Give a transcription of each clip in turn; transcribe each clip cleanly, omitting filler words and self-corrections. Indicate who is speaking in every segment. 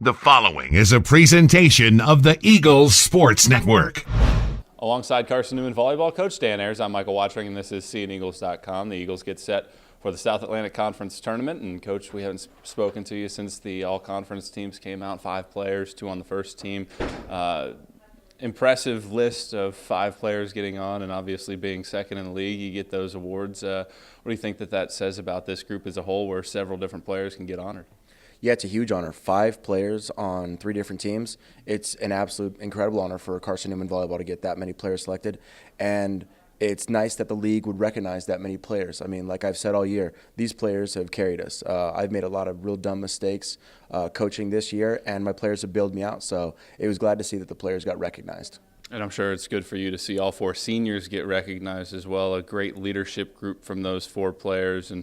Speaker 1: The following is a presentation of the Eagles Sports Network.
Speaker 2: Alongside Carson-Newman Volleyball coach Dan Ahiers, I'm Michael Watchering, and this is SeeingEagles.com. The Eagles get set for the South Atlantic Conference Tournament. And, Coach, we haven't spoken to you since the all-conference teams came out, 5 players, 2 on the first team. Impressive list of 5 players getting on, and obviously being second in the league, you get those awards. What do you think that says about this group as a whole, where several different players can get honored?
Speaker 3: Yeah, it's a huge honor. 5 players on 3 different teams. It's an absolute incredible honor for Carson-Newman Volleyball to get that many players selected. And it's nice that the league would recognize that many players. I mean, like I've said all year, these players have carried us. I've made a lot of real dumb mistakes coaching this year, and my players have bailed me out. So it was glad to see that the players got recognized.
Speaker 2: And I'm sure it's good for you to see all 4 seniors get recognized as well, a great leadership group from those 4 players. And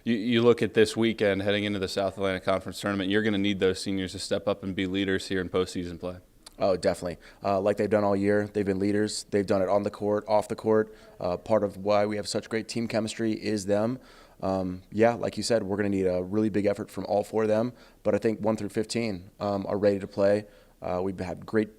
Speaker 2: you look at this weekend heading into the South Atlantic Conference Tournament, you're going to need those seniors to step up and be leaders here in postseason play.
Speaker 3: Oh, definitely. Like they've done all year, they've been leaders. They've done it on the court, off the court. Part of why we have such great team chemistry is them. Yeah, like you said, we're going to need a really big effort from all 4 of them. But I think 1 through 15 are ready to play. We've had great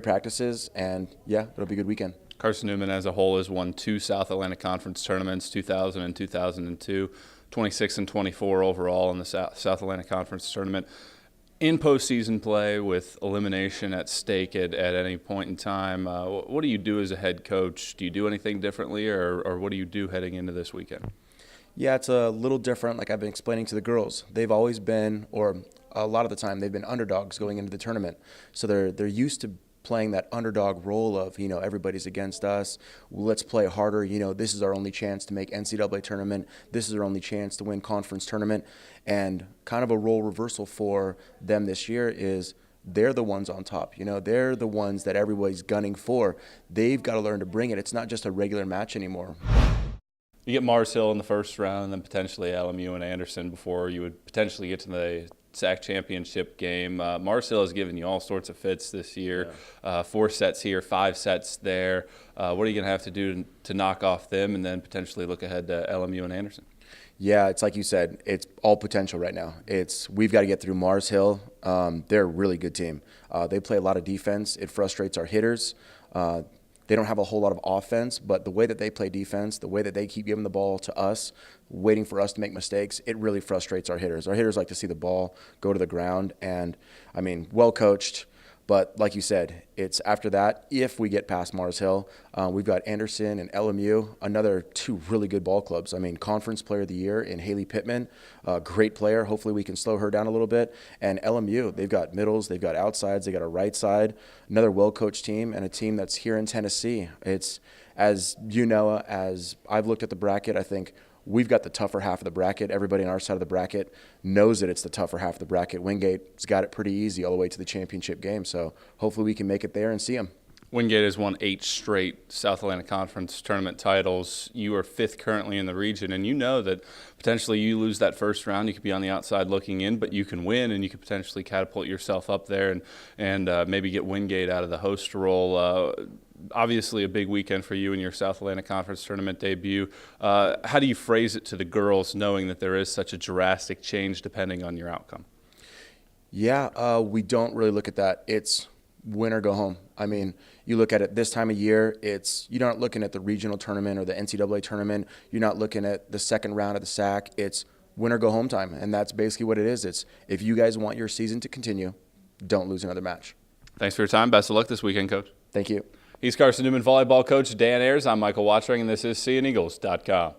Speaker 3: practices, and yeah, it'll be a good weekend.
Speaker 2: Carson-Newman as a whole has won 2 South Atlantic Conference tournaments, 2000 and 2002, 26 and 24 overall in the South Atlantic Conference tournament. In postseason play with elimination at stake at any point in time, what do you do as a head coach? Do you do anything differently, or what do you do heading into this weekend?
Speaker 3: Yeah, it's a little different. Like I've been explaining to the girls, they've always been, or a lot of the time, they've been underdogs going into the tournament. So they're used to playing that underdog role of, everybody's against us. Let's play harder. This is our only chance to make NCAA tournament. This is our only chance to win conference tournament. And kind of a role reversal for them this year is they're the ones on top. They're the ones that everybody's gunning for. They've got to learn to bring it. It's not just a regular match anymore.
Speaker 2: You get Mars Hill in the first round, and then potentially LMU and Anderson before you would potentially get to the SAC championship game. Mars Hill has given you all sorts of fits this year. Yeah. 4 sets here, 5 sets there. What are you going to have to do to knock off them and then potentially look ahead to LMU and Anderson?
Speaker 3: Yeah, it's like you said, it's all potential right now. We've got to get through Mars Hill. They're a really good team. They play a lot of defense. It frustrates our hitters. They don't have a whole lot of offense, but the way that they play defense, the way that they keep giving the ball to us, waiting for us to make mistakes, it really frustrates our hitters. Our hitters like to see the ball go to the ground, and, well coached. But like you said, it's after that, if we get past Mars Hill, we've got Anderson and LMU, another 2 really good ball clubs. Conference Player of the Year in Haley Pittman, a great player. Hopefully we can slow her down a little bit. And LMU, they've got middles, they've got outsides, they got a right side, another well-coached team, and a team that's here in Tennessee. It's, as as I've looked at the bracket, I think we've got the tougher half of the bracket. Everybody on our side of the bracket knows that it's the tougher half of the bracket. Wingate's got it pretty easy all the way to the championship game, so hopefully we can make it there and see them.
Speaker 2: Wingate has won 8 straight South Atlantic Conference tournament titles. You are 5th currently in the region, and you know that potentially you lose that first round. You could be on the outside looking in, but you can win, and you could potentially catapult yourself up there and maybe get Wingate out of the host role. Obviously a big weekend for you in your South Atlantic Conference tournament debut. How do you phrase it to the girls, knowing that there is such a drastic change depending on your outcome?
Speaker 3: Yeah, we don't really look at that. It's win or go home. You look at it this time of year, you're not looking at the regional tournament or the NCAA tournament. You're not looking at the second round of the SAC. It's win or go home time, and that's basically what it is. It's if you guys want your season to continue, don't lose another match.
Speaker 2: Thanks for your time. Best of luck this weekend, Coach.
Speaker 3: Thank you.
Speaker 2: He's Carson-Newman Volleyball coach Dan Ahiers. I'm Michael Watchering, and this is SeeingEagles.com.